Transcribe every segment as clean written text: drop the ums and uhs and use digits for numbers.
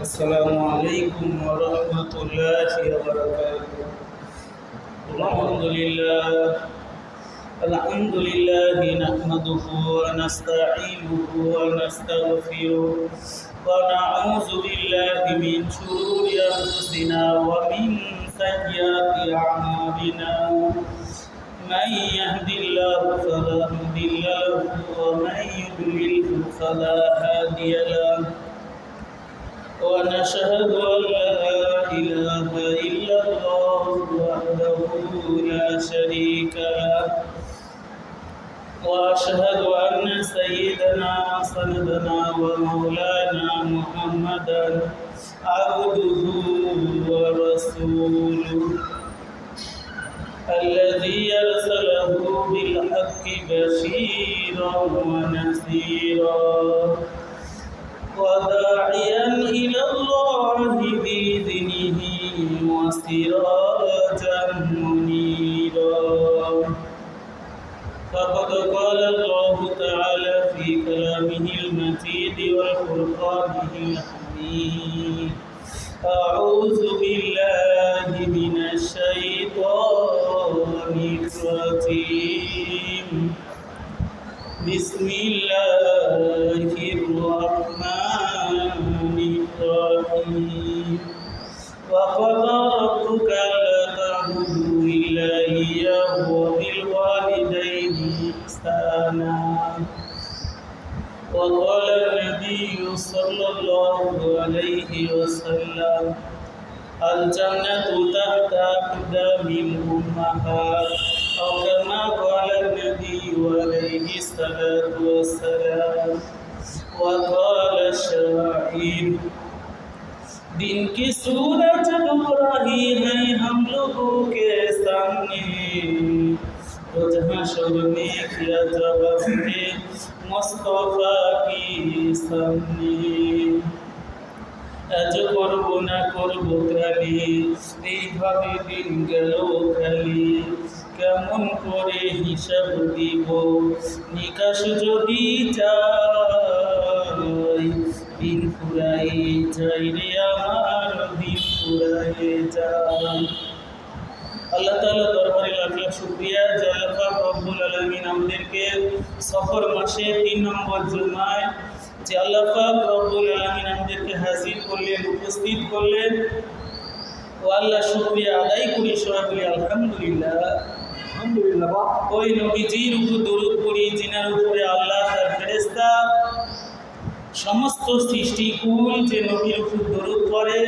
السلام عليكم ورحمة الله وبركاته. الحمد لله نحمده ونستعينه ونستغفره ونعوذ بالله من شرور أنفسنا ومن سيئات أعمالنا. من يهد الله فلا مضل له ومن يضلل فلا هادي له. ونشهد أن لا إله إلا الله وحده لا شريك له. وأشهد أن سيدنا وسندنا ومولانا محمدا عبده ورسوله الذي أرسله بالحق بشيرا ونذيرا وداعيا إلى الله بإذنه وسراجا منيرا. فقد قال الله تعالى في كلامه المجيد والفرقانه الحميد: أعوذ بالله من الشيطان الرجيم. بسم الله الرحمن الرحيم. وقضى ربك ألا تعبدوا إلا إياه وبالوالدين إحسانا. وقال النبي صلى الله عليه وسلم: الجنة تحت أقدام الأمهات، أو كما قال النبي عليه الصلاة والسلام. وقال الشاعر: दिन की सूरज डूब रही है हम लोगों के सामने, तो जहाँ शोर में किया जवाब है मुस्तफा की सामने। আজ করবো না করবো খালি, এইভাবে দিন গেল খালি, কেমন করে হিসাব দিব নিকাশ যদি চাই, দিন ফুরাই যাই রে আমার, দিন ফুরাই যাই। আল্লাহ তাআলা দরবারে লাখ লাখ শুকরিয়া যে আল্লাহ পাক রব্বুল আলামিন আমাদেরকে সফর মাসে 3 নম্বর জুমায় যে আল্লাহ পাক রব্বুল আলামিন আমাদেরকে হাজির করলেন, উপস্থিত করলেন। ও আল্লাহ শুকরিয়া আদায় করি, সবাই বলি আলহামদুলিল্লাহ। আলহামদুলিল্লাহ। ওই নবীজির উপর দরুদ পড়ি যিনার উপরে আল্লাহ তার ফেরেশতা সমস্ত সৃষ্টিকুল যে নবীর উপর দরুদ পড়ে,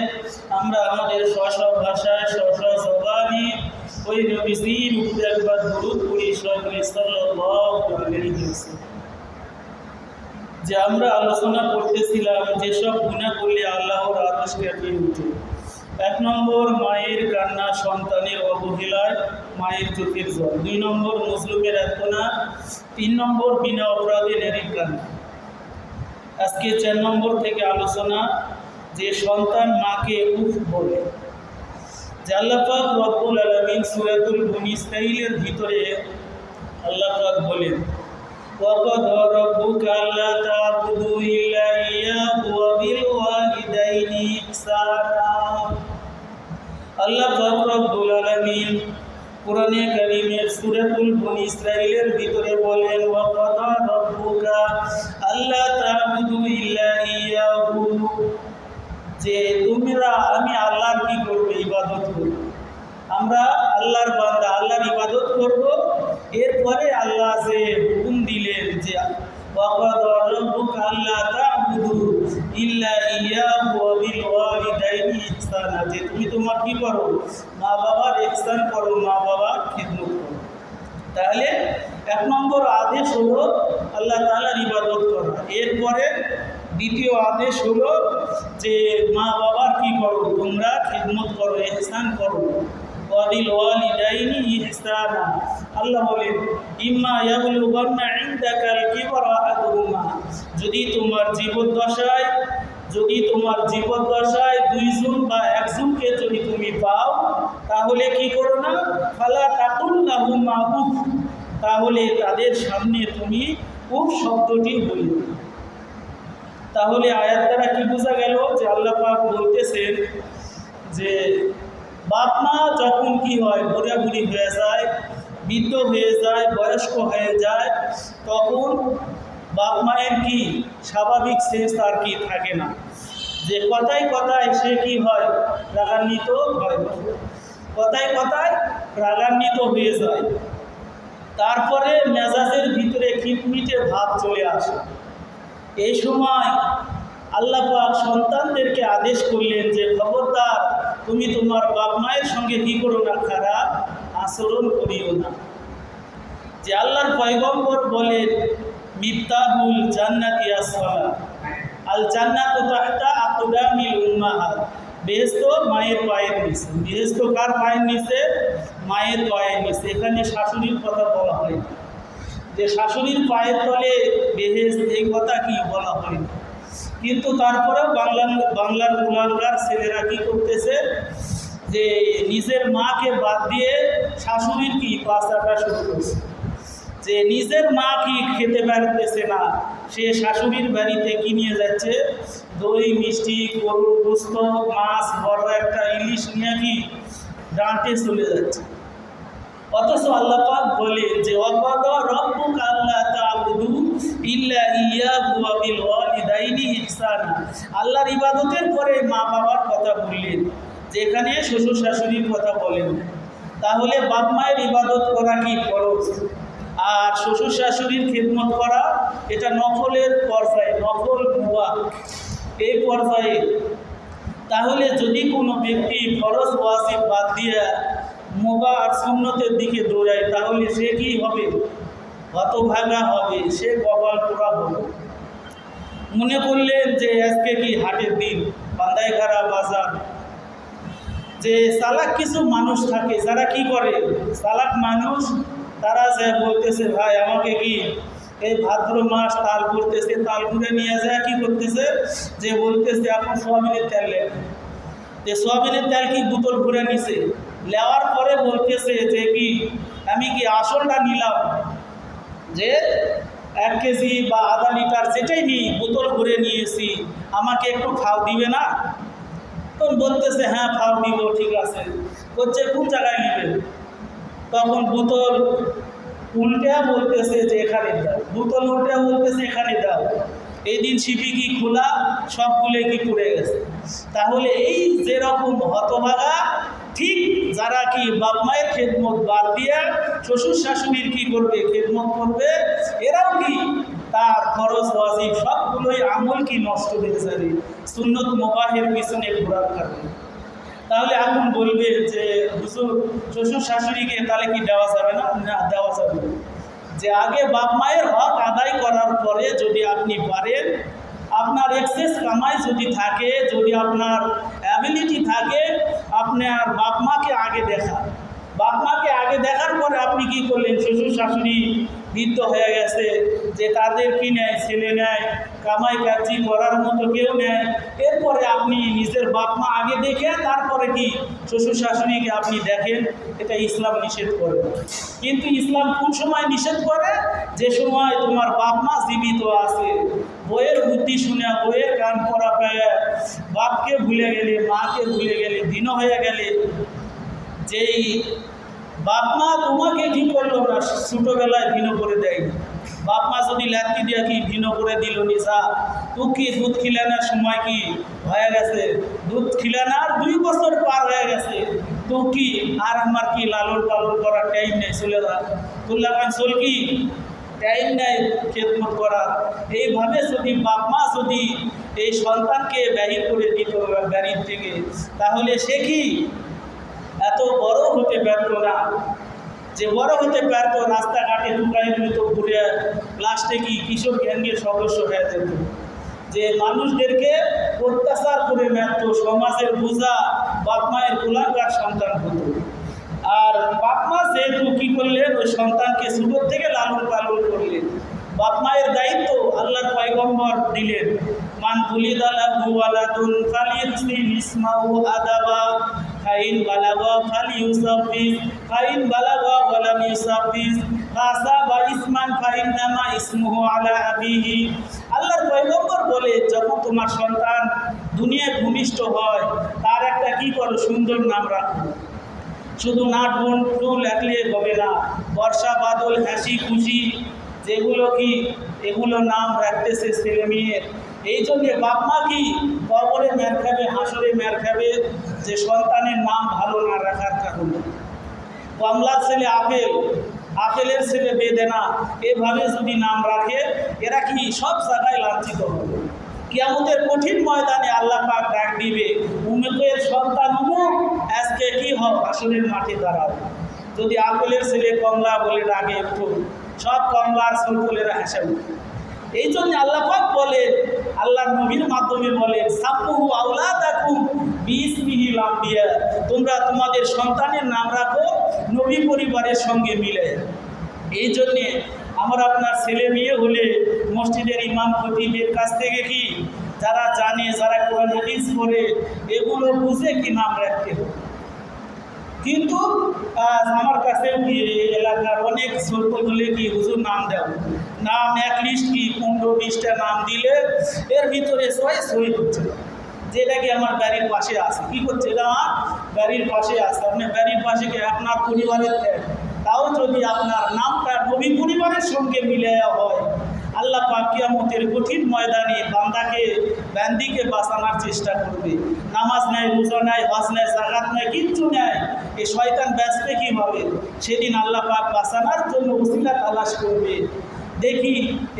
আমরা আমাদের স্ব ভাষায় স্ব জবানে ওই নবীজির উপর একবার দরুদ পড়ি, সাল্লাল্লাহু আলাইহি ওয়াসাল্লাম। যে আমরা আলোচনা করতেছিলাম যেসব গুনাহ করলে আল্লাহর আদেশ কাটিয়ে উঠে। 1 নম্বর মায়ের কান্না, সন্তানের অবহেলায় মায়ের চোখের জল। 2 নম্বর মজলুমের আর্তনা। 3 নম্বর বিনা অপরাধে নারীর কান্না। আজকে 4 নম্বর থেকে আলোচনা যে সন্তান মাকে উফ বলে। যে আল্লাহ পাক রব্বুল আলামিন সূরাতুল বনী ইসরাঈলের ভিতরে আল্লাহ পাক বলেন: وَقَضَى رَبُّكَ أَلَّا تَعْبُدُوا إِلَّا إِيَّاهُ وَبِالْوَالِدَيْنِ إِحْسَانًا। আল্লাহ পাক রব্বুল আলামিন কোরআনে কারীমের সূরাতুল বনী ইসরাঈলের ভিতরে বলেন: وَقَضَى رَبُّكَ أَلَّا تَعْبُدُوا إِلَّا إِيَّاهُ, যে তোমরা আমি আল্লাহর কি করব? ইবাদত করব। আমরা আল্লাহর বান্দা, আল্লাহর ইবাদত করব। এরপরে আল্লাহ যে হুকুম দিলেন যে ওয়াকাদা রাব্বুকা আল্লা তা'বুদু ইল্লা ইয়্যাহু ওয়া বিল ওয়ালিদাইনি ইহসানা, যে তুমি তোমার কি করো? মা বাবার ইহসান করো, মা বাবার খিদমত করো। তাহলে 1 নম্বর আদেশ হলো আল্লাহ তাআলার ইবাদত করা। এরপরে দ্বিতীয় আদেশ হলো যে মা বাবার কি করো? তোমরা খিদমত করো, ইহসান করো। ওয়াবিল ওয়ালিদাইনি ইহসানা, আল্লাহ বলেন: ইম্মা ইয়াবলুগান্না ইনদাকাল কিবরা আহাদুহুমা, যদি তোমার জীবদ্দশায় 2 জন বা 1 জনকে যদি তুমি পাও, তাহলে কি করো না? ফালা তাকুল লাহুমা উফ, তাহলে তাদের সামনে তুমি উফ শব্দটি বলবে। তাহলে আয়াত দ্বারা কি বোঝা গেল যে আল্লাহ পাক বলতেছেন যে বাপ মা যখন কি হয় বুড়াবুড়ি হয়ে যায়, বৃদ্ধ হয়ে যায়, বয়স্ক হয়ে যায়, তখন বাপ মায়ের কি স্বাভাবিক সেন্স আর কি থাকে না, যে কথায় কথায় সে কি হয় রাগান্বিত হয়, কথায় কথায় রাগান্বিত হয়ে যায়। তারপরে মেজাজের ভিতরে খিটমিটে ভাব চলে আসে। এই সময় আল্লাহ পাক সন্তানদেরকে আদেশ করলেন যে খবরদার তুমি তোমার বাপ মায়ের সঙ্গে কী করো না, খারাপ আচরণ করিও না। যে আল্লাহর পয়গম্বর বলেন মিফতাহুল জান্নাতি as-সালাত, আল জান্নাতু তাহতা আকদামিল উম্মাহাত, বেহেশত মায়ের পায়ের নিচে। বেহেশত কার পায়ের নিচে? মায়ের পায়ের নিচে। এখানে শাশুড়ির কথা বলা হয় না, যে শাশুড়ির পায়ের তলে বেহেশত এই কথা কি বলা হয় না। কিন্তু তারপরেও বাংলার কুলাঙ্গার ছেলেরা কী করতেছে, যে নিজের মাকে বাদ দিয়ে শাশুড়ির কি পাশাটা শুরু করছে। যে নিজের মা কি খেতে পারতেছে না, সে শাশুড়ির বাড়িতে কি নিয়ে যাচ্ছে, দই মিষ্টি গরুর গোস্ত মাছ বড় একটা ইলিশ নিয়ে কি ডাঁটে চলে যাচ্ছে। অথচ আল্লাহ পাক বলে যে ওয়াকাদা রাব্বুকা আল্লা তা'বুদু ইল্লা ইয়্যাহু ওয়া বিল ওয়ালিদাইনি ইহসানা। আল্লাহর ইবাদতের পরে মা বাবার কথা বললেন, যেখানে শ্বশুর শাশুড়ির কথা বলেন। তাহলে বাপ মায়ের ইবাদত করা কি ফরজ, আর শ্বশুর শাশুড়ির খেদমত করা এটা নফলের পর্যায়ে, নফল মুবাহ এই পর্যায়ে। তাহলে যদি কোনো ব্যক্তি ফরজ ওয়াজিব বাদ দিয়ে মুবাহ আর সুন্নতের দিকে দৌড়ায়, তাহলে সে কি হবে, হতভাগা হবে, সে কপাল পোড়া হবে। মনে করলেন যে আজকে কি হাটের দিন, বান্দাইখারা বাজার, যে চালাক কিছু মানুষ থাকে যারা কি করে, চালাক মানুষ তারা যে বলতেছে ভাই আমাকে কি এই ভাদ্র মাস তাল করতেছে, তাল ঘুরে নিয়ে যায় কি করতেছে, যে বলতেছে এখন সোয়াবিনের তেল নেন, যে সোয়াবিনের তেল কি বোতল ঘুরে নিছে, নেওয়ার পরে বলতেছে যে কি আমি কি আসলটা নিলাম, যে 1 কেজি বা আধা লিটার যেটাই নিই বোতল ঘুরে নিয়েছি, আমাকে একটু খাও দিবে না? তখন বলতেছে হ্যাঁ খাও দিব, ঠিক আছে। বলছে কোন জায়গায় নেবেন? তখন বোতল উল্টে বলতেছে যে এখানে দাও, বোতল উল্টে বলতেছে এখানে দাও। এই দিন ছিপি কি খোলা, সবগুলো কি পড়ে গেছে। তাহলে এই যেরকম হতভাগা, ঠিক যারা কি বাপ মায়ের খেদমত বাদ দিয়ে শ্বশুর শাশুড়ির কি করবে, খেদমত করবে, এরাও কি তার খরচ ওয়াজিব সবগুলোই আমল কি নষ্ট হয়ে যাবে, সুন্নত মুবাহের পিছনে ঘোরার কারণে। তাহলে এখন বলবে যে হুজুর শ্বশুর শাশুড়িকে তাহলে কি দেওয়া যাবে না? না, দেওয়া যাবে। যে আগে বাপ মায়ের হক আদায় করার পরে যদি আপনি পারেন, আপনার এক্সেস কামাই যদি থাকে, যদি আপনার অ্যাবিলিটি থাকে, আপনার বাপ মাকে আগে দেখা, বাপ মাকে আগে দেখার পরে আপনি কি করলেন, শ্বশুর শাশুড়ি বৃদ্ধ হয়ে গেছে, যে তাদের কি নেয়, ছেলে নেয়, কামাই কাজি করার মতো কেউ নেয়, এরপরে আপনি নিজের বাপ মা আগে দেখে তারপরে কি শ্বশুর শাশুড়িকে আপনি দেখেন, এটা ইসলাম নিষেধ করে। কিন্তু ইসলাম কোন সময় নিষেধ করে? যে সময় তোমার বাপ মা জীবিত আছে, বইয়ের বুদ্ধি শুনে, বইয়ের কান পড়া পেয়ে বাপকে ভুলে গেলে, মাকে ভুলে গেলে, দিন হয়ে গেলে। যেই বাপ মা তোমাকে কি করলো না, ছোটোবেলায় ভিন্ন করে দেয়নি। বাপ মা যদি লাত্তি দিয়ে কি ভিন্ন করে দিল নিশা, তো কি দুধ খিলানোর সময় কি হয়ে গেছে, দুধ খিলানোর 2 বছর পার হয়ে গেছে, তো কি আর আমার কি লালন পালন করার টাইম নেই, চলে যা তুল্লাখান চল, কি টাইম নেই খেদমত করার। এইভাবে যদি বাপ মা যদি এই সন্তানকে বাহির করে দিত বাড়ির থেকে, তাহলে সে কি এত বড় হতে পারত না। যে বড় হতে পারত, রাস্তাঘাটে ঢুকাই দিত, ঘুরে লাস্টে কি কিশোর গ্যাংয়ের সদস্য হয়ে যেত, যে মানুষদেরকে অত্যাচার করে মারত, সমাজের বোঝা, বাপ মায়ের গোলাকার সন্তান হতো। আর বাপ মা যেহেতু কী করলেন, ওই সন্তানকে ছোটোর থেকে লালন পালন করলেন। বাপ মায়ের দায়িত্ব আল্লাহর পয়গম্বর দিলেন, মান বুলিদা লাহু ওয়ালাদুন ফালিহসিন ইসমাহু আদাবা ফাইন বালাগা ফালিউসাফিস ফাইন বালাগা ওয়ালাম ইউসাফিস ফাসাবা ইসমান ফাইন্নামা ইসমুহু আলা আবিহি। আল্লাহর পয়গম্বর বলে, যখন তোমার সন্তান দুনিয়ায় ভূমিষ্ঠ হয়, আর একটা কি করো, সুন্দর নাম রাখো। শুধু নাট বন্ধু লেখলে হবে না, বর্ষা বাদল হাসি খুশি যেগুলো কি এগুলো নাম রাখতেছে ছেলে মেয়ের। এই জন্যে বাপ মা কি কবরে মের খাবে, হাসরে মের খাবে যে সন্তানের নাম ভালো না রাখার কারণে। কমলার ছেলে আপেল, আপেলের ছেলে বেদেনা, এভাবে যদি নাম রাখে এরা কি সব জায়গায় লাঞ্ছিত হবে। কিয়ামতের কঠিন ময়দানে আল্লাহ পাক ডাক দিবে, উমুকের সন্তান উমুক আজকে কি হোক আসলের মাঠে দাঁড়াও। যদি আপেলের ছেলে কমলা বলে ডাকে একটু, সব কমলার সকলেরা হেসে উঠবে। এই জন্য আল্লাহ পাক বলেন, আল্লাহ নবীর মাধ্যমে বলেন, সাম্মুহু আওলাদাকুম বিসমিহিল আম্বিয়া, তোমরা তোমাদের সন্তানের নাম রাখো নবী পরিবারের সঙ্গে মিলে। এই জন্যে আমার আপনার ছেলে মেয়ে হলে মসজিদের ইমাম খতিবের কাছ থেকে কি যারা জানে, যারা কোরআন হাদিস পড়ে এগুলো বুঝে কি নাম রাখতে হবে। কিন্তু আমার কাছেও কি এলাকার অনেক ছোট হলে কি হুজুর নাম দেও, নাম এক লিস্ট কি 15-20টা নাম দিলে এর ভিতরে সই হচ্ছে না। যেটা কি আমার বাড়ির পাশে আছে, কি করছে, এটা আমার বাড়ির পাশে আছে। আপনি বাড়ির পাশে কি আপনার পরিবারের দেন, তাও যদি আপনার নামটা নবী পরিবারের সঙ্গে মিলে হয়, আল্লাহ পাক কিয়ামতের কঠিন ময়দানে বান্দিকে বাঁচানোর চেষ্টা করবে। নামাজ নাই, রোজা নাই, হজ নাই, যাকাত নাই, কিচ্ছু নাই, এই শয়তান বাঁচবে কীভাবে? সেদিন আল্লাহ পাক বাঁচানোর জন্য ওসিলা তালাশ করবে। দেখি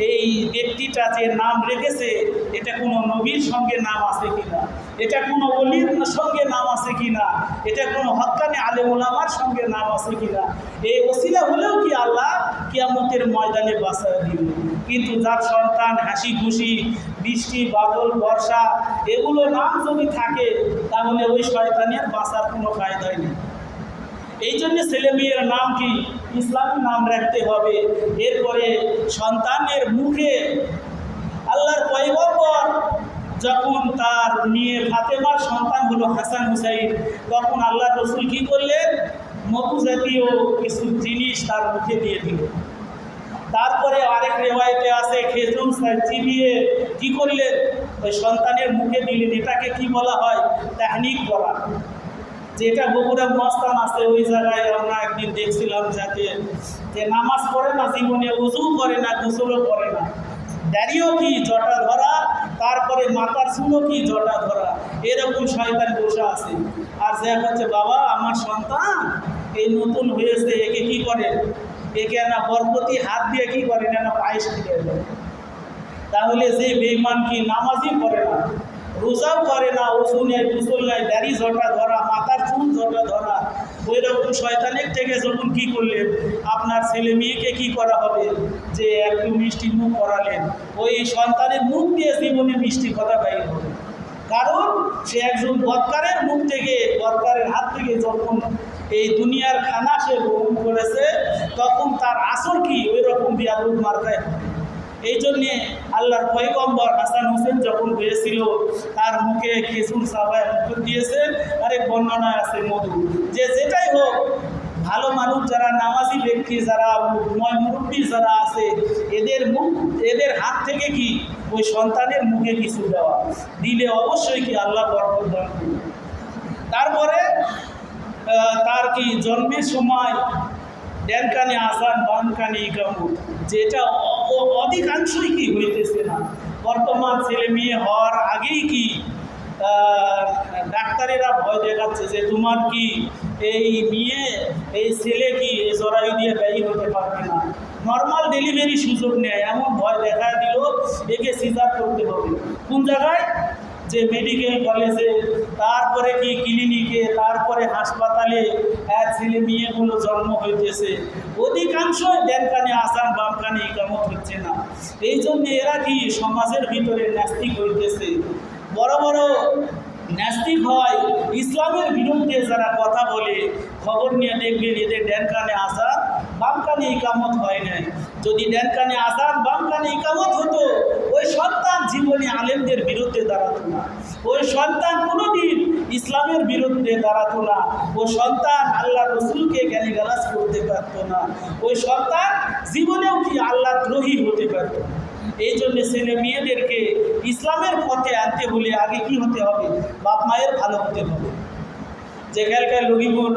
এই ব্যক্তিটা যে নাম রেখেছে এটা কোনো নবীর সঙ্গে নাম আছে কিনা, এটা কোনো ওলির সঙ্গে নাম আছে কিনা, এটা কোনো হক্কানি আলেম ওলামার সঙ্গে নাম আছে কিনা। এই ওসিলা হলেও কি আল্লাহ কিয়ামতের ময়দানে বাঁচায় দিবে। কিন্তু যার সন্তান হাসি খুশি, বৃষ্টি বাদল বর্ষা এগুলো নাম যদি থাকে তাহলে ওই শয়তানের বাঁচার কোনো ফায়দাই নেই। এই জন্য ছেলে মেয়ের নাম কি ইসলামী নাম রাখতে হবে। এরপরে সন্তানের মুখে আল্লাহর পয়গম্বর যখন তার মেয়ে ফাতেমার সন্তান হলো হাসান হুসাইন, তখন আল্লাহ রসুল কী করলেন, মধু জাতীয় কিছু জিনিস তার মুখে দিয়ে দিল। তারপরে আরেক রেওয়ায়েতে আছে খেজুর চিবিয়ে কী করলেন, ওই সন্তানের মুখে দিলেন। এটাকে কি বলা হয়, তাহনিক করা। যেটা বগুড়া মস্তান আছে ওই জায়গায় আমরা একদিন দেখছিলাম যাতে যে নামাজ পড়ে না, জীবনে উজু করে না, গোসলও করে না, দাড়িও কি জটা ধরা, তারপরে মাথার চুলও কি জটা ধরা, এরকম শয়তান বসে আছে। আর যে হচ্ছে বাবা আমার সন্তান এই নতুন হয়েছে, একে কি করে, একে না বরপতি হাত দিয়ে কি করে না পায়েস খেয়ে দেয়। তাহলে যে বেঈমান কি নামাজই করে না, রোজাও করে না, ওষু নেয়, গোসল নেয়, দাড়ি জটা ধরা, মাথার চুল জটা ধরা, ওই রকম শয়তানের থেকে যখন কী করলেন আপনার ছেলে মেয়েকে কি করা হবে, যে একটু মিষ্টি মুখ করালেন, ওই সন্তানের মুখ দিয়ে জীবনে মিষ্টি কথা বাইর হবে। কারণ সে একজন বদকারের মুখ থেকে, বদকারের হাত থেকে যখন এই দুনিয়ার খানা সে গ্রহণ করেছে, তখন তার আসর কি ওই রকম বিয়াদব মার্কায় হবে। এই জন্যে আল্লাহর পয়গম্বর হাসান হোসেন যখন হয়েছিল তার মুখে খেজুর চাবায় মুখ দিয়েছেন, আরেক বর্ণনায় আছে মধু। যে যেটাই হোক, ভালো মানুষ যারা নামাজি ব্যক্তি, যারা মুরব্বী যারা আছে, এদের হাত থেকে কি ওই সন্তানের মুখে কিছু দেওয়া দিলে অবশ্যই কি আল্লাহ বরকত দান করবে। তারপরে তার কি জন্মের সময় ডান কানে আজান, বাম কানে ইকামত, যেটা অধিকাংশই কি হইতেছে না। বর্তমান ছেলে মেয়ে হওয়ার আগেই কি ডাক্তারেরা ভয় দেখাচ্ছে যে তোমার কি এই মেয়ে, এই ছেলে কি এই জরায়ু দিয়ে ব্যয়ী হতে পারবে না, নর্মাল ডেলিভারি সুযোগ নেয়, এমন ভয় দেখা দিল একে সিজার করতে হবে। কোন জায়গায়, যে মেডিকেল কলেজে, তারপরে কি ক্লিনিকে, তারপরে হাসপাতালে ছেলে মেয়েগুলো জন্ম হইতেছে। অধিকাংশ ডান কানে আজান, বাম কানে ইকামত হচ্ছে না। এই জন্য এরা কি সমাজের ভিতরে নাস্তিক হইতেছে। বড় বড় নাস্তিক হয়, ইসলামের বিরুদ্ধে যারা কথা বলে, খবর নিয়ে দেখবেন এদের ডান কানে আজান, বাম কানে ইকামত হয় নাই। যদি ডান কানে আজান, বাম কানে ইকামত হতো, ওই সন্তান জীবনে আলেমদের বিরুদ্ধে দাঁড়াতো না, ওই সন্তান কোনোদিন ইসলামের বিরুদ্ধে দাঁড়াতো না, ওই সন্তান আল্লাহ রসুলকে গালিগালাজ করতে পারতো না, ওই সন্তান জীবনেও কি আল্লাহ দ্রোহী হতে পারত। এই জন্য ছেলে মেয়েদেরকে ইসলামের পথে আনতে হলে আগে কি হতে হবে? বাপ মায়ের ভালো হতে হবে। যেখানকার লঘিপুর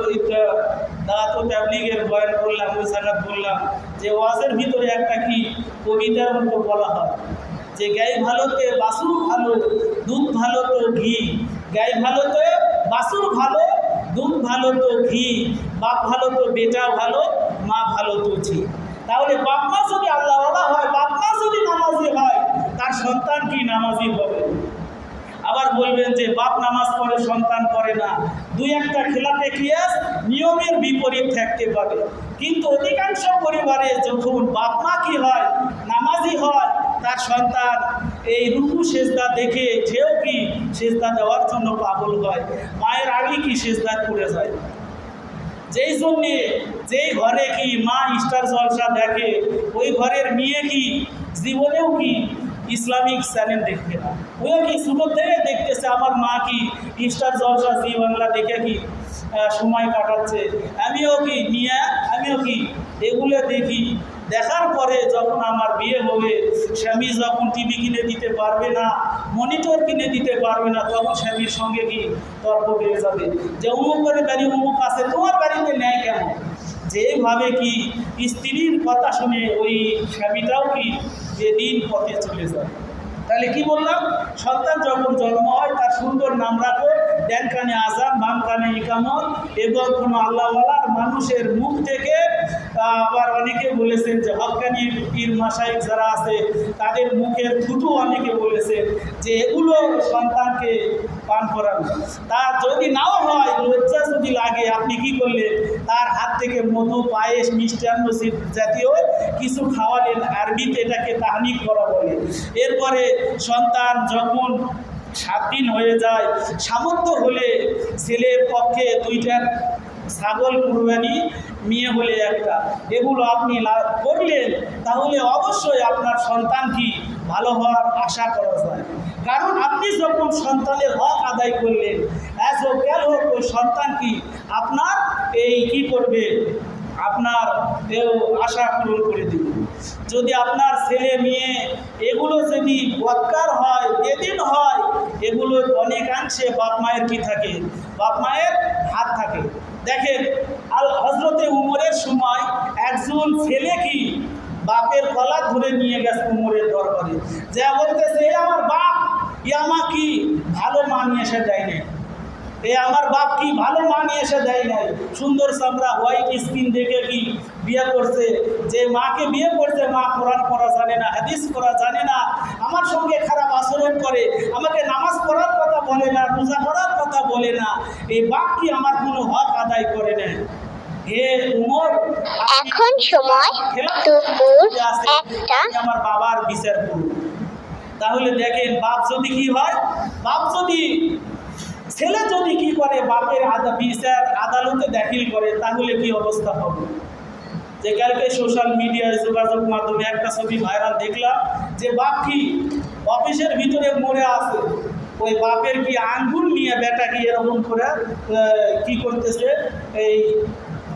দাঁত ও ট্যাবলিগের বয়ান করলাম, ওই জায়গায় বললাম যে ওয়াজের ভিতরে একটা কি কবিতার মতো বলা হয় যে গাই ভালোতে বাসুর ভালো, দুধ ভালো তো ঘি, গাই ভালোতে বাসুর ভালো, দুধ ভালো তো ঘি, বাপ ভালো তো বেটা ভালো, মা ভালো তো ঝি। তাহলে বাপ মা যদি আল্লাহওয়ালা হয়, বাপ মা যদি নামাজি হয়, তার সন্তান কি নামাজি হবে? আবার বলবেন যে বাপ নামাজ পড়ে সন্তান করে না, দুই একটা খেলাফে কিয়াস নিয়মের বিপরীত থাকতে পারে, কিন্তু অধিকাংশ পরিবারে যখন বাপ মা কি হয় নামাজি হয়, তার সন্তান এই রুকু সেজদা দেখে যেও কি সেজদা দেওয়ার জন্য পাগল হয়, মায়ের আগে কি সেজদা করে যায়। যেই জন্যে যেই ঘরে কি মা স্টার জলসা দেখে, ওই ঘরের মেয়ে কি জীবনেও কি ইসলামিক চ্যানেল দেখবে না। ওই কি ছোটো থেকে দেখতেছে আমার মা কি স্টার জলসা জি বাংলা দেখে কি সময় কাটাচ্ছে, আমিও কি এগুলো দেখি। দেখার পরে যখন আমার বিয়ে হবে, স্বামী যখন টিভি কিনে দিতে পারবে না, মনিটর কিনে দিতে পারবে না, তখন স্বামীর সঙ্গে কি তর্ক হয়ে যাবে যে অমুক করে বাড়ি অমুক আছে, তোমার বাড়িতে নেয় কেন? যেভাবে কি স্ত্রীর কথা শুনে ওই স্বামীটাও কি যে দিন পথে চলে যায়। তাহলে কি বললাম, সন্তান যখন জন্ম হয় তার সুন্দর নাম রাখো, ডান কানে আজান বাম কানে ইকামত, এবং কোনো আল্লাহওয়ালার মানুষের মুখ থেকে। আবার অনেকে বলেছেন যে হক্কানি পীর মাশায়েখ যারা আছে তাদের মুখের থুতু অনেকে বলেছেন যে এগুলো সন্তানকে পান করানো। তা যদি নাও হয়, লজ্জা যদি লাগে, আপনি কি করলেন, তার হাত থেকে মধু পায়েস মিষ্টান্ন জাতীয় কিছু খাওয়ালেন, আরবিতে এটাকে তাহনিক করা বলে। এরপরে সন্তান যখন 7 দিন হয়ে যায়, সামর্থ্য হলে ছেলের পক্ষে 2টা ছাগল কুরবানি, মেয়ে হলে 1টা, এগুলো আপনি করলেন, তাহলে অবশ্যই আপনার সন্তান কি ভালো হওয়ার আশা করা যায়। কারণ আপনি যখন সন্তানের হক আদায় করলেন, অ্যাজ ও ক্যাল হোক, ওই সন্তান কি আপনার এই কি করবে, আপনার আশা পূরণ করে দিবে। যদি আপনার ছেলে মেয়ে এগুলো যদি বৎকার হয়, বেদিন হয়, এগুলো অনেকাংশে বাপ মায়ের কি থাকে, বাপ মায়ের হাত থাকে। দেখেন হজরতে উমরের সময় একজন ছেলে কি বাপের গলা ধরে নিয়ে গেছে উমরের দরবারে, যা বলতেছে এ আমার বাপ, এ আমার কি ভালো মা নিয়ে এসে দেয় না, এ আমার বাপ কি ভালো মা নিয়ে এসে দেয় নাই, সুন্দর চামড়া হোয়াইট স্কিন দেখে কি বিয়ে করছে, যে মাকে বিয়ে করছে মা কোরআন পড়া জানে না, হাদিস পড়া জানে না, আমার সঙ্গে খারাপ আচরণ করে, আমাকে নামাজ পড়ার কথা বলে না, রোজা করার কথা বলে না, এই বাপ কি আমার কোনো হক আদায় করে না। হে উমর, এখন সময় দুপুর 1টা, আমার বাবার বিচার করুন। তাহলে দেখেন বাপ যদি কি হয়, বাপ যদি ছেলে যদি কি করে বাপের বিচার আদালতে দাখিল করে, তাহলে কি অবস্থা হবে। যে কালকে সোশ্যাল মিডিয়ায় যোগাযোগ মাধ্যমে একটা ছবি ভাইরাল দেখলাম, যে বাপ কি অফিসের ভিতরে মরে আছে, ওই বাপের কি আঙ্গুল নিয়ে বেটা কি এরকম করে কি করতেছে, এই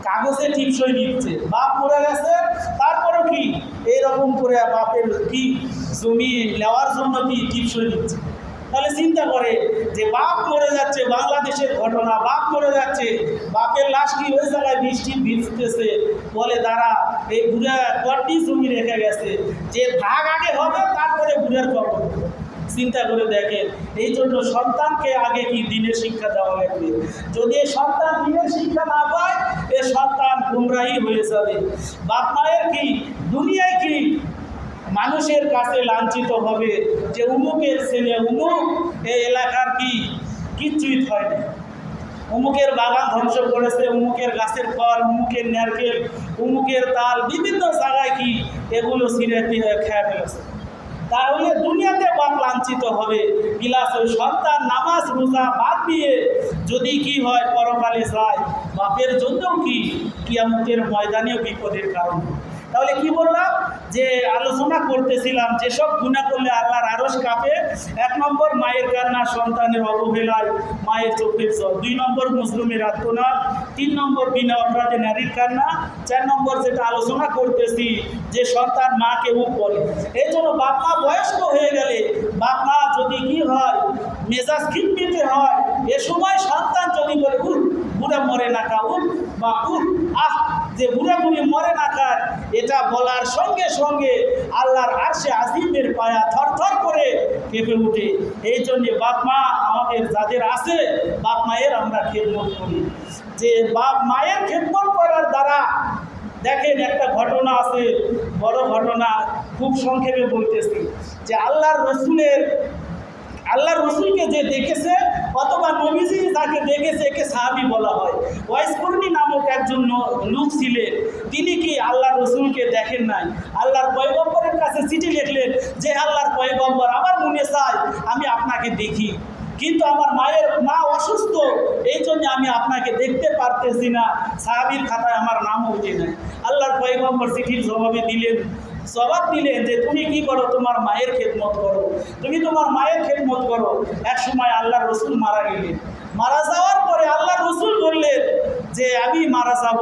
কাগজে টিপসই নিচ্ছে, বাপ মরে গেছে, তারপরেও কি এইরকম করে বাপের কি জমি নেওয়ার জন্য কি টিপসই নিচ্ছে। তাহলে চিন্তা করে যে বাপ মরে যাচ্ছে, বাংলাদেশের ঘটনা, বাপ মরে যাচ্ছে, বাপের লাশ কি ওই জায়গায় বৃষ্টি ভিজতেছে, বলে তারা এই বুড়া কটি জমি রেখে গেছে, যে ভাগ আগে হবে তারপরে বুড়ার খবর। চিন্তা করে দেখেন, এই জন্য সন্তানকে আগে কি দিনের শিক্ষা দেওয়া লাগবে। যদি এই সন্তান দিনের শিক্ষা না পায়, এ সন্তান গুমরাহী হয়ে যাবে। বাপ মায়ের কি দুনিয়ায় কি মানুষের কাছে লাঞ্ছিত হবে যে উমুকের ছেলে উমুক এই এলাকার কি কিচ্ছুই হয়নি, উমুকের বাগান ধ্বংস করেছে, উমুকের গাছের ফল, উমুকের নারকেল, উমুকের তাল, বিভিন্ন জায়গায় কি এগুলো ছিঁড়ে খেয়ে ফেলেছে। তাহলে দুনিয়াতে বাপ লাঞ্ছিত হবে, প্লাস ওই সন্তান নামাজ রোজা বাদ দিয়ে যদি কি হয় পরকালে যায়, বাপের জন্যও কি কিয়ামতের ময়দানেও বিপদের কারণ। তাহলে কি বললাম, যে আলোচনা করতেছিলাম যেসব গুনাহ করলে আল্লাহর আরশ কাঁপে। 1 নম্বর মায়ের কান্না, সন্তানের অবহেলায় মায়ের চোখের জল। 2 নম্বর মুসলিমের আত্মনাদ। 3 নম্বর বিনা অপরাধে নারীর কান্না। 4 নম্বর যেটা আলোচনা করতেছি, যে সন্তান মাকে উপ বলে। এই জন্য বাপ মা বয়স্ক হয়ে গেলে, বাপ মা যদি কি হয়, মেজাজ খিটমিটে হয়, এ সময় সন্তান যদি বলে উঠ বুড়া মরে না কা, উঠ বা উঠ আহ, যে বুড়া বুড়ি মরে না কার, এটা বলার সঙ্গে সঙ্গে আল্লাহর আরশে আজিমের পায়া থরথর করে কেঁপে উঠে। এই জন্যে বাপ মা আমাদের যাদের আছে, বাপ মায়ের আমরা খেদমত করি। যে বাপ মায়ের খেদমত করার দ্বারা, দেখেন একটা ঘটনা আছে, বড় ঘটনা, খুব সংক্ষেপে বলতেছি, যে আল্লাহর রসুলকে যে দেখেছে, অথবা নবীজি যাকে দেখেছে, একে সাহাবী বলা হয়। ওয়াইস কর্ণী নামক একজন লোক ছিলেন, তিনি কি আল্লাহর রসুলকে দেখেন নাই। আল্লাহর পয়গম্বরের কাছে চিঠি লিখলেন যে আল্লাহর পয়গম্বর, আমার মনে চায় আমি আপনাকে দেখি, কিন্তু আমার মা অসুস্থ, এই জন্য আমি আপনাকে দেখতে পারতেছি না, সাহাবীর খাতায় আমার নামও উঠে নাই। আল্লাহর পয়গম্বর চিঠির জবাব দিলেন যে তুমি কি করো, তোমার মায়ের খেদমত করো, তুমি তোমার মায়ের খেদমত করো। এক সময় আল্লাহর রসুল মারা গেলেন। মারা যাওয়ার পরে আল্লাহর রসুল বললেন যে আমি মারা যাব,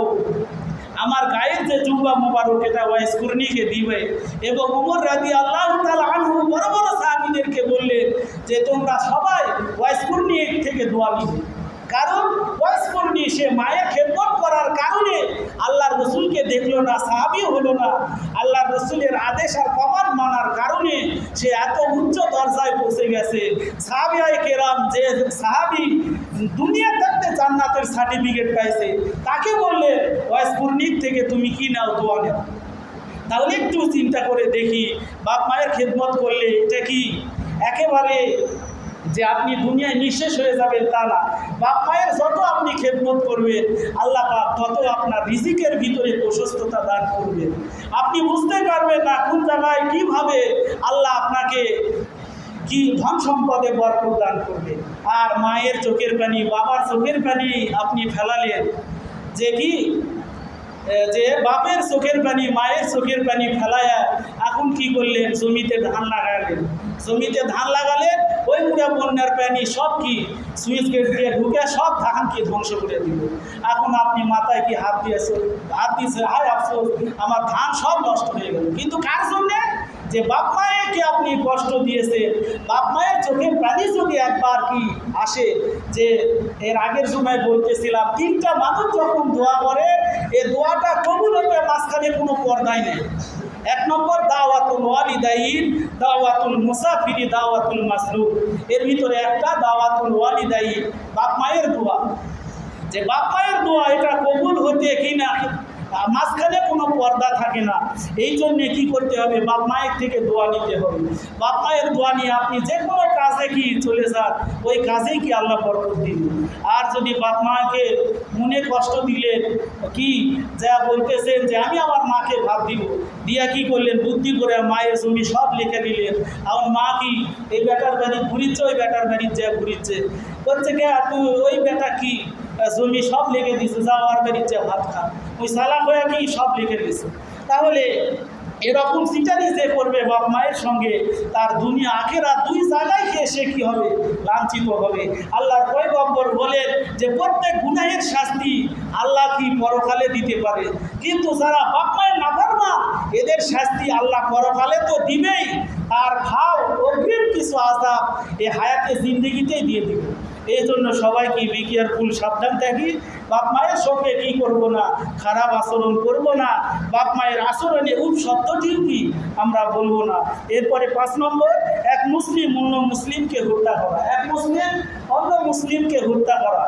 আমার গায়ের যে জুব্বা মুবারক এটা ওয়াইস কুরনিকে দিবে। এবং ওমর রাদিয়াল্লাহু তাআলা আনহু বড় বড় সাহাবীদেরকে বললেন যে তোমরা সবাই ওয়াইস কুরনি থেকে দোয়া নিবে, কারণ ওয়াইস কুরনি সে মায়ের খেদমত করার কারণে আল্লাহর রসুলকে দেখলো না, সাহাবী হলো না, আল্লাহর রসুলের আদেশ আর কমান মানার কারণে সে এত উচ্চ দরজায় পৌঁছে গেছে। সাহাবিয়ে কেরাম, যে সাহাবী দুনিয়া থাকতে জান্নাতের সার্টিফিকেট পাইছে, তাকে বললে ওয়াইস কুরনির থেকে তুমি কি নাও, দোয়া নাও। তাহলে একটু চিন্তা করে দেখি, বাপ মায়ের খেদমত করলে এটা কি একেবারে যে আপনি দুনিয়ায় নিঃশেষ হয়ে যাবেন তা না। বাপ মায়ের যত আপনি খেদমত করবেন, আল্লাহ পাক তত আপনার রিজিকের ভিতরে প্রশস্ততা দান করবেন। আপনি বুঝতে পারবেন না কোন জায়গায় কীভাবে আল্লাহ আপনাকে কি ধন সম্পদে বরকত দান করবে। আর মায়ের চোখের পানি, বাবার চোখের পানি আপনি ফেলালেন, যে কি যে বাপের চোখের পানি, মায়ের চোখের পানি ফেলায়া এখন কি করলেন, জমিতে ধান লাগালেন। জমিতে ধান লাগালেন, ওই পুরা বন্যার পানি সব কি সুইচ গেট দিয়ে ঢুকে সব ধানকে ধ্বংস করে দিল। এখন আপনি মাথায় কি হাত দিয়েছে, হায় আফসোস, আমার ধান সব নষ্ট হয়ে গেল। কিন্তু কার জন্যে? যে বাপ মায়েরকে আপনি কষ্ট দিয়েছে। বাপ মায়ের চোখের পানি যদি একবার কি আসে, যে এর আগের সময় বলতেছিলাম, 3টা মানুষ যখন দোয়া করে, এই দোয়াটা কবুল হতে মাঝখানে কোনো পর্দাই নেই। 1 নম্বর দাওয়াতুল ওয়ালিদাইন, দাওয়াতুল মুসাফিরি, দাওয়াতুল মাসরুফ। এর ভিতরে একটা দাওয়াতুল ওয়ালিদাইন, বাপ মায়ের দোয়া। যে বাপ মায়ের দোয়া এটা কবুল হতে কি না, মাঝখানে কোনো পর্দা থাকে না। এই জন্যে কী করতে হবে, বাপ মায়ের থেকে দোয়া নিতে হবে। বাপ মায়ের দোয়া নিয়ে আপনি যে কোনো কাজে কি চলে যান, ওই কাজেই কি আল্লাহ বরকত দিন। আর যদি বাপ মাকে মনে কষ্ট দিলেন, কি যা বলতেছেন যে আমি আমার মাকে ভাত দিব, দিয়া কি করলেন, বুদ্ধি করে মায়ের জমি সব লিখে দিলেন। এখন মা কি এই বেটার বাড়ি ঘুরিচ্ছে, ওই বেটার বাড়ি যা ঘুরিচ্ছে, বলছে কে তুই ওই বেটা কি জমি সব লিখে দিচ্ছে, যাও আর বাড়ির যা ভাত খা, ওই সালাক হয়ে কি সব লিখে দিচ্ছে। তাহলে এরকম সিটারি যে করবে বাপ মায়ের সঙ্গে, তার দুনিয়া আখেরাত দুই জায়গায় খেয়ে সে কী হবে, লাঞ্ছিত হবে। আল্লাহর পয়গম্বর বলেন যে প্রত্যেক গুনাহের শাস্তি আল্লাহ কি পরকালে দিতে পারে, কিন্তু যারা বাপ মায়ের নাফরমান, এদের শাস্তি আল্লাহ পরকালে তো দিবেই, আর খাও অগ্রিম কিছু আযাব এ হায়াতে জিন্দেগিতেই দিয়ে দিবে। এই জন্য সবাইকে বি কেয়ারফুল, সাবধান থাকি। বাপ মায়ের সঙ্গে কী করবো না, খারাপ আচরণ করব না, বাপ মায়ের আচরণে শব্দটিও কি আমরা বলবো না। এরপরে 5 নম্বর, এক মুসলিম অন্য মুসলিমকে হত্যা করা। এক মুসলিম অন্য মুসলিমকে হত্যা করা।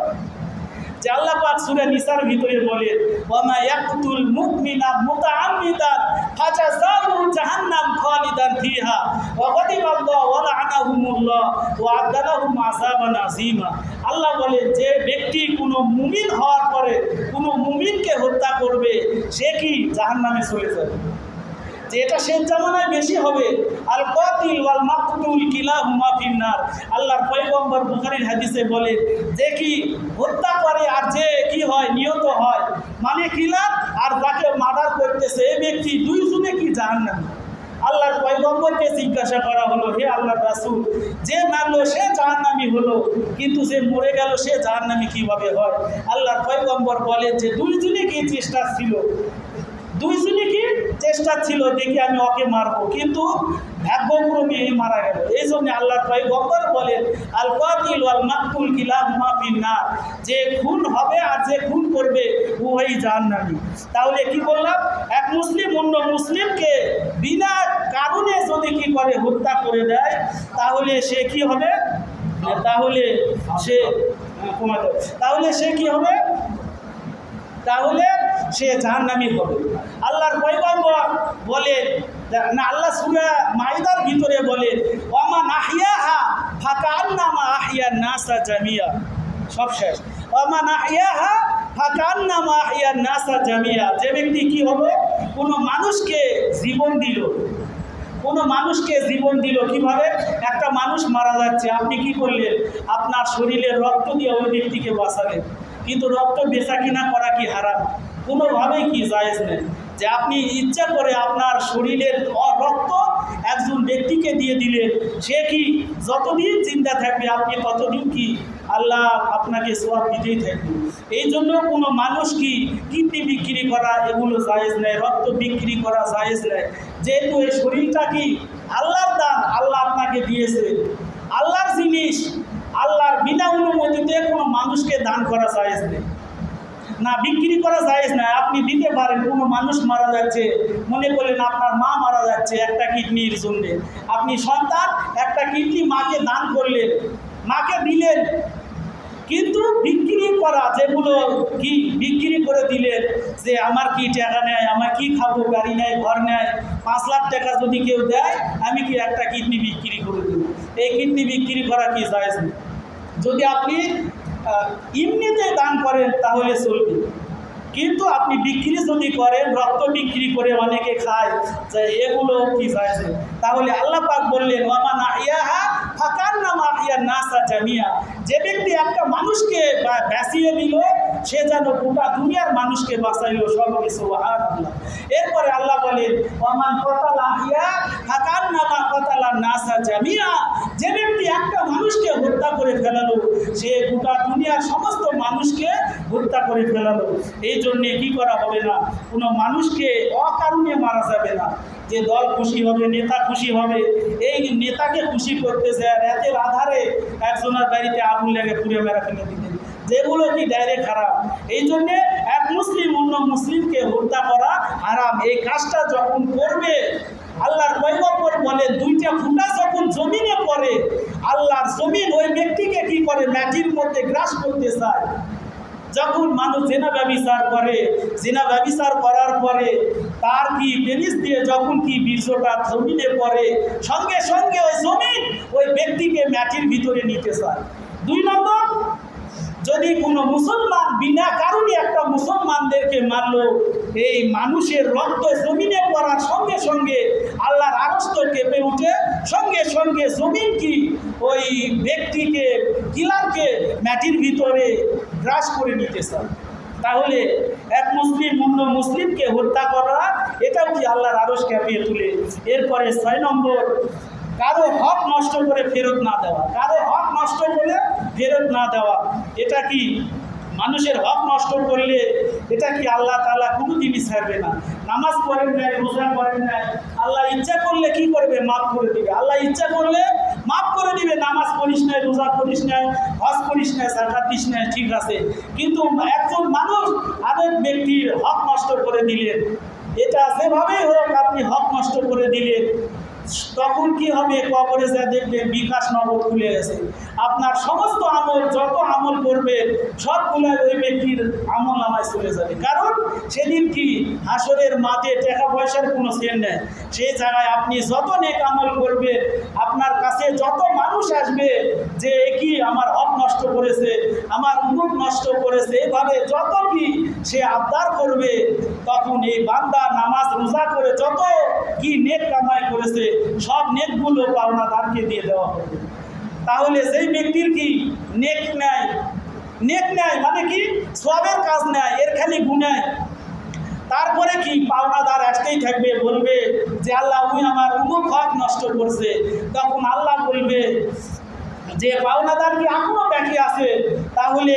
যে আল্লাহ পাক সূরা নিসার ভিতরে বলেন, ওয়ামা ইয়াকতুল মুমিনা মুতাআম্মিদান ফাজাযাউহু জাহান্নাম খালিদান ফিহা ওয়া গাদিবাল্লাহু ওয়া লা'নাহুমুল্লাহ ওয়া আ'আদ্দা লাহুম আযাবান আযীমা। আল্লাহ বলেন যে ব্যক্তি কোনো মুমিন হওয়ার পরে কোনো মুমিনকে হত্যা করবে, সে কি জাহান্নামে চলে যাবে। যে এটা শেষ জামানায় বেশি হবে। আল কাতিল ওয়াল মাকতুল কিলাহুমা ফিন্নার। আল্লাহর পয়গম্বর বুখারীর হাদিসে বলে যে কি হত্যা করে আর যে কি হয় নিহত হয়, মানে কিলার আর যাকে মার্ডার করতেছে এই ব্যক্তি দুইজনে কি জাহান্নামী। আল্লাহর পয়গম্বরকে জিজ্ঞাসা করা হলো, হে আল্লাহর রাসূল, যে মারলো সে জাহান্নামী হলো, কিন্তু যে মরে গেল সে জাহান্নামী কিভাবে হয়? আল্লাহর পয়গম্বর বলেন যে দুইজনে কি চেষ্টা ছিল, দুইজনে কি চেষ্টা ছিল দেখি আমি ওকে মারবো, কিন্তু ভাগ্যক্রমে মারা গেল। এই জন্য আল্লাহর পয়গম্বর বলেন আল কাতিল ওয়াল মাকতুল কিলাহুমা ফিন্নার, যে খুন হবে আর যে খুন করবে উভয়ই জাহান্নামী। তাহলে কি বললাম, এক মুসলিম অন্য মুসলিমকে বিনা কারণে যদি কি করে হত্যা করে দেয়, তাহলে সে কি হবে, তাহলে সে কি হবে, তাহলে সে জাহান্নামী হবে। আল্লাহর পয়গম্বর বলে না, আল্লাহ সূরা মাইদার ভিতরে বলে ওয়ামা নাহিয়াহা ফাকান্নামা আহইয়ান নাসা জামিয়া, সব শেষ। ওয়ামা নাহিয়াহা ফাকান্নামা আহইয়ান নাসা জামিয়া, যে ব্যক্তি কি হবে, কোনো মানুষকে জীবন দিল, কোনো মানুষকে জীবন দিল কিভাবে? একটা মানুষ মারা যাচ্ছে, আপনি কি করলেন, আপনার শরীরের রক্ত দিয়ে ওই ব্যক্তিকে বাঁচালেন, কিন্তু রক্ত বেচা কিনা করা কি হারাম? কোনোভাবেই কি জায়েজ নেই যে আপনি ইচ্ছা করে আপনার শরীরের রক্ত একজন ব্যক্তিকে দিয়ে দিলেন, সে কি যতদিন চিন্তা থাকবে আপনি ততদিন কি আল্লাহ আপনাকে সওয়াব দিতেই থাকবে। এই জন্য কোনো মানুষ কি কিডনি বিক্রি করা এগুলো জায়েজ নেই, রক্ত বিক্রি করা জায়েজ নেই, যেহেতু এই শরীরটা কি আল্লাহর দান, আল্লাহ আপনাকে দিয়েছে, আল্লাহর জিনিস, আল্লাহর বিনা অনুমতিতে কোনো মানুষকে দান করা জায়েজ নেই, না বিক্রি করা জায়েজ না। আপনি দিতে পারেন, কোনো মানুষ মারা যাচ্ছে, মনে করলেন আপনার মা মারা যাচ্ছে একটা কিডনির জন্য, আপনি সন্তান একটা কিডনি মাকে দান করলেন, মাকে দিলেন, কিন্তু বিক্রি করা যেগুলো কি বিক্রি করে দিলেন, যে আমার কি টাকা নেয়, আমার কি খাবো, গাড়ি নেয়, ঘর নেয়, 5 লাখ টাকা যদি কেউ দেয় আমি কি একটা কিডনি বিক্রি করে দেব, এই কিডনি বিক্রি করা কি জায়েজ না। যদি আপনি এমনিতে দান করেন তাহলে চলবে, কিন্তু আপনি বিক্রি যদি করেন, রক্ত বিক্রি করে অনেকে খায়, যে এগুলো কি জায়েজ না। তাহলে আল্লাহ পাক বললেন ওয়ামা নাহিয়াহা ফাকান্নামা আহইয়ান নাসা জামিয়া, যে ব্যক্তি একটা মানুষকে বাঁচিয়ে দিল সে যেন গোটা দুনিয়ার মানুষকে বাঁচাইলো, সবাই সুবহানাল্লাহ। এরপরে আল্লাহ বলেন ওয়ামান কাতালা আহইয়া ফাকান্নামা কাতালা নাসা জামিয়া, যে ব্যক্তি একটা মানুষকে হত্যা করে ফেলালো সে গোটা দুনিয়ার সমস্ত মানুষকে হত্যা করে ফেলালো। এই জন্যে কি করা হবে না, কোনো মানুষকে অকারণে মারা যাবে না, যে দল খুশি হবে, নেতা খুশি হবে, এই নেতাকে খুশি করতেছে আর রাতের আধারে একজনের বাড়িতে আগুন লেগে পুড়ে মেরা ফেলে দিতেন, যেগুলো কি ডাইরেক্ট হারাম। এই জন্যে এক মুসলিম অন্য মুসলিমকে হত্যা করা হারাম। এই কাজটা যখন করবে, আল্লাহর পয়গম্বর বলে দুইটা ফুটা যখন জমিনে পড়ে, আল্লাহর জমিন ওই ব্যক্তিকে কি করে, মাটির মধ্যে গ্রাস করতে চায়। যখন মানুষ জেনা ব্যভিচার করে, জেনা ব্যভিচার করার পরে তার কি পেনিস দিয়ে যখন কি বীর্যটা জমিনে পড়ে, সঙ্গে সঙ্গে ওই জমিন ওই ব্যক্তিকে মাটির ভিতরে নিতে চায়। 2 নম্বর, যদি কোনো মুসলমান বিনা কারণে একটা মুসলমানদেরকে মারলো, এই মানুষের রক্ত জমিনে পড়ার সঙ্গে সঙ্গে আল্লাহর আরশ তো কেঁপে উঠে, সঙ্গে সঙ্গে জমিন কি ওই ব্যক্তিকে কিলারকে মাটির ভিতরে গ্রাস করে নিতে চায়। তাহলে এক মুসলিম অন্য মুসলিমকে হত্যা করা এটাও কি আল্লাহর আরশ কাঁপিয়ে তুলে। এরপরে 6 নম্বর, কারো হক নষ্ট করে ফেরত না দেওয়া, কারো হক নষ্ট করে ফেরত না দেওয়া। এটা কি মানুষের হক নষ্ট করলে এটা কি আল্লাহ তাআলা কোনোদিনই ছাড়বে না। নামাজ পড়েন নাই, রোজা করেন নাই, আল্লাহ ইচ্ছা করলে কি করবে, মাফ করে দিবে। আল্লাহ ইচ্ছা করলে মাফ করে দিবে। নামাজ পড়িস নাই, রোজা করিস নাই, হজ করিস নাই, যাকাত দিস নাই, ঠিক আছে, কিন্তু একজন মানুষ আরেক ব্যক্তির হক নষ্ট করে দিলেন, এটা যেভাবেই হোক আপনি হক নষ্ট করে দিলেন, তখন কি হবে, কবরে যা দেখবেন বিকাশ নগদ খুলে গেছে, আপনার সমস্ত আমল যত আমল করবে সবগুলো ওই ব্যক্তির আমল নামায় চলে যাবে। কারণ সেদিন কি হাসরের মাঠে টাকা পয়সার কোনো সেন নেই, সেই জায়গায় আপনি যত নেক আমল করবে, আপনার কাছে যত মানুষ আসবে যে কি আমার হক নষ্ট করেছে, আমার উম্মত নষ্ট করেছে, এভাবে যত কি সে আবদার করবে, তখন এই বান্দা নামাজ রোজা করে যত কি নেক কামাই করেছে সব নেকগুলো পাওনাদারকে দিয়ে দেওয়া হবে। তাহলে সেই ব্যক্তির কি নেক নেয়, নেক নেয় মানে কি সবের কাজ নেয়, এর খালি গুনায়। তারপরে কি পাওনাদার আসতেই থাকবে, বলবে যে আল্লাহ উনি আমার উমুক হক নষ্ট করছে। তখন আল্লাহ বলবে যে পাওনাদার কি এখনো বাকি আছে? তাহলে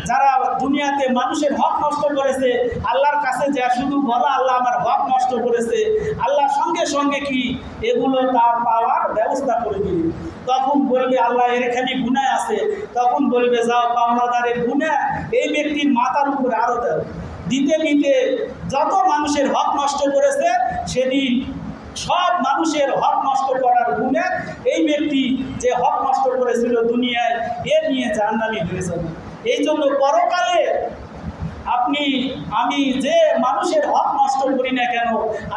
যারা দুনিয়াতে মানুষের হক নষ্ট করেছে আল্লাহর কাছে যা শুধু বলা আল্লাহ আমার হক নষ্ট করেছে, আল্লাহ সঙ্গে সঙ্গে কি এগুলো তার পাওয়ার ব্যবস্থা করে দিবে। তখন বলবে আল্লাহ এর এখানে গুনাহ আছে, তখন বলবে যাও পাওনাদারের গুনাহ এই ব্যক্তির মাথার উপরে আরো দাও। দিতে দিতে যত মানুষের হক নষ্ট করেছে সেদিন সব মানুষের হক নষ্ট করার গুণে এই ব্যক্তি যে হক নষ্ট করেছিল দুনিয়ায় এ নিয়ে জাহান্নামী হয়ে যাবে। এই জন্য পরকালে আমি যে মানুষের হক নষ্ট করি না কেন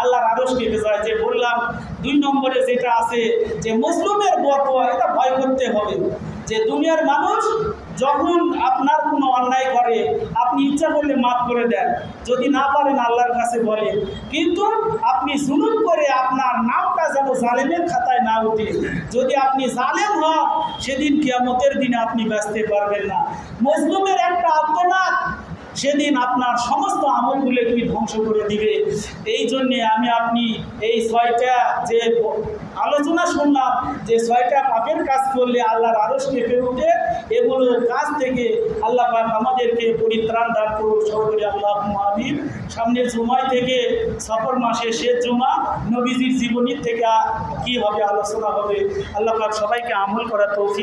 আল্লাহর আরশ কেঁপে যায়। যে বললাম 2 নম্বরে যেটা আছে যে মুসলিমের বদোয়া, এটা ভয় করতে হবে যে দুনিয়ার মানুষ যখন আপনার কোনো অন্যায় করে আপনি ইচ্ছা করলে মাফ করে দেন, যদি না পারেন আল্লাহর কাছে বলেন, কিন্তু আপনি জুলুম করে আপনার নামটা যেন জালেমের খাতায় না উঠে। যদি আপনি জালেম হন সেদিন কিয়ামতের দিনে আপনি বাঁচতে পারবেন না। মজলুমের একটা আত্মনাদ সেদিন আপনার সমস্ত আমলগুলো কি ধ্বংস করে দিবে। এই জন্যে আপনি এই 6টা যে আলোচনা শুনলাম যে 6টা পাপের কাজ করলে আল্লাহর আরশ কেঁপে উঠে, এগুলো কাজ থেকে আল্লাহ পাক আমাদেরকে পরিত্রাণ দান করুন। সর্বরি আল্লাহুম্মা আমিন। সামনে জুমায় থেকে সফর মাসের শেষ জুমা, নবীজির জীবনী থেকে কি হবে আলোচনা হবে। আল্লাহ পাক সবাইকে আমল করার তৌফিক